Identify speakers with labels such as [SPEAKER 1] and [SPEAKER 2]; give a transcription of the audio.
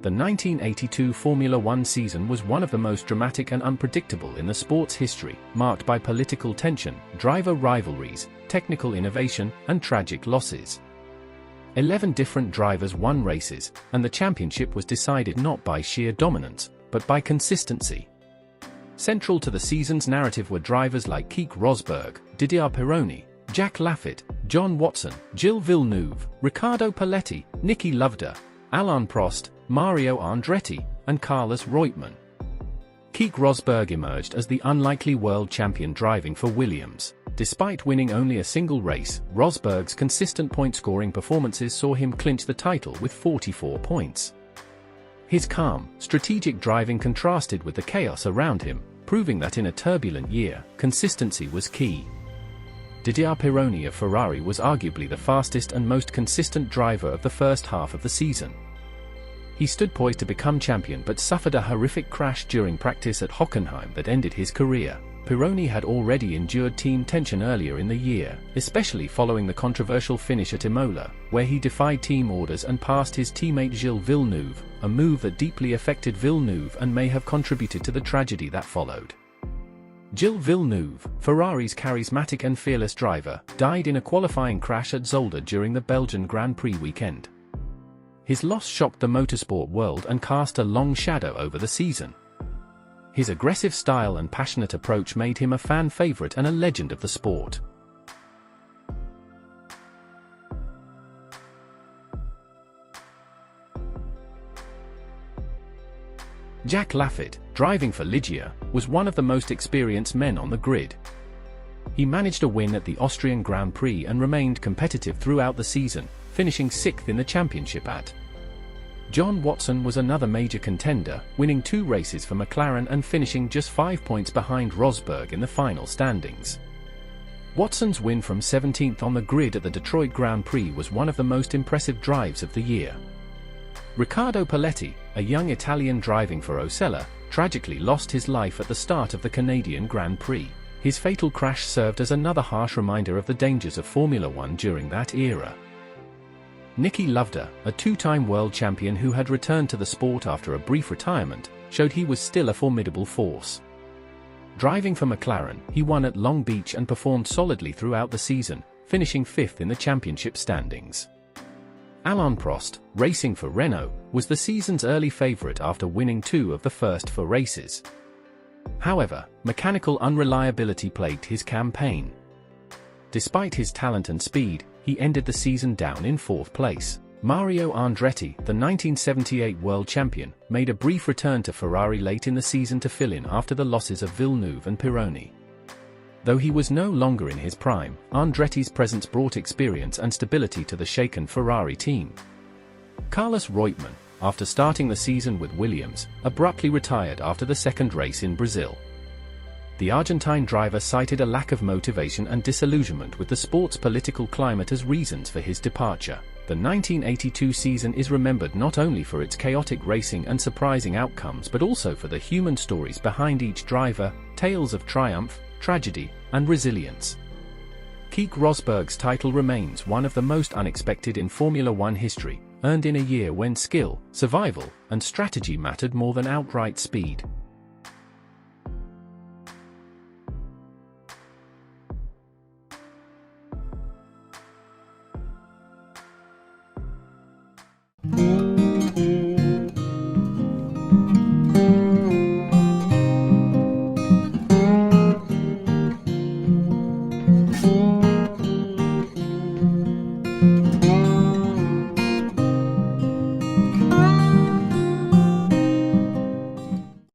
[SPEAKER 1] The 1982 Formula One season was one of the most dramatic and unpredictable in the sport's history, marked by political tension, driver rivalries, technical innovation, and tragic losses. 11 different drivers won races, and the championship was decided not by sheer dominance, but by consistency. Central to the season's narrative were drivers like Keke Rosberg, Didier Pironi, Jacques Laffite, John Watson, Gilles Villeneuve, Riccardo Paletti, Niki Lauda, Alain Prost, Mario Andretti, and Carlos Reutemann. Keke Rosberg emerged as the unlikely world champion driving for Williams. Despite winning only a single race, Rosberg's consistent point-scoring performances saw him clinch the title with 44 points. His calm, strategic driving contrasted with the chaos around him, proving that in a turbulent year, consistency was key. Didier Pironi of Ferrari was arguably the fastest and most consistent driver of the first half of the season. He stood poised to become champion but suffered a horrific crash during practice at Hockenheim that ended his career. Pironi had already endured team tension earlier in the year, especially following the controversial finish at Imola, where he defied team orders and passed his teammate Gilles Villeneuve, a move that deeply affected Villeneuve and may have contributed to the tragedy that followed. Gilles Villeneuve, Ferrari's charismatic and fearless driver, died in a qualifying crash at Zolder during the Belgian Grand Prix weekend. His loss shocked the motorsport world and cast a long shadow over the season. His aggressive style and passionate approach made him a fan favorite and a legend of the sport. Jacques Laffite, driving for Ligier, was one of the most experienced men on the grid. He managed a win at the Austrian Grand Prix and remained competitive throughout the season, finishing 6th in the championship at. John Watson was another major contender, winning 2 races for McLaren and finishing just 5 points behind Rosberg in the final standings. Watson's win from 17th on the grid at the Detroit Grand Prix was one of the most impressive drives of the year. Riccardo Paletti, a young Italian driving for Osella, tragically lost his life at the start of the Canadian Grand Prix. His fatal crash served as another harsh reminder of the dangers of Formula One during that era. Niki Lauda, a 2-time world champion who had returned to the sport after a brief retirement, showed he was still a formidable force. Driving for McLaren, he won at Long Beach and performed solidly throughout the season, finishing 5th in the championship standings. Alain Prost, racing for Renault, was the season's early favorite after winning 2 of the first 4 races. However, mechanical unreliability plagued his campaign. Despite his talent and speed, he ended the season down in 4th place. Mario Andretti, the 1978 world champion, made a brief return to Ferrari late in the season to fill in after the losses of Villeneuve and Pironi. Though he was no longer in his prime, Andretti's presence brought experience and stability to the shaken Ferrari team. Carlos Reutemann, after starting the season with Williams, abruptly retired after the 2nd race in Brazil. The Argentine driver cited a lack of motivation and disillusionment with the sport's political climate as reasons for his departure. The 1982 season is remembered not only for its chaotic racing and surprising outcomes but also for the human stories behind each driver, tales of triumph, tragedy, and resilience. Keke Rosberg's title remains one of the most unexpected in Formula One history, earned in a year when skill, survival, and strategy mattered more than outright speed.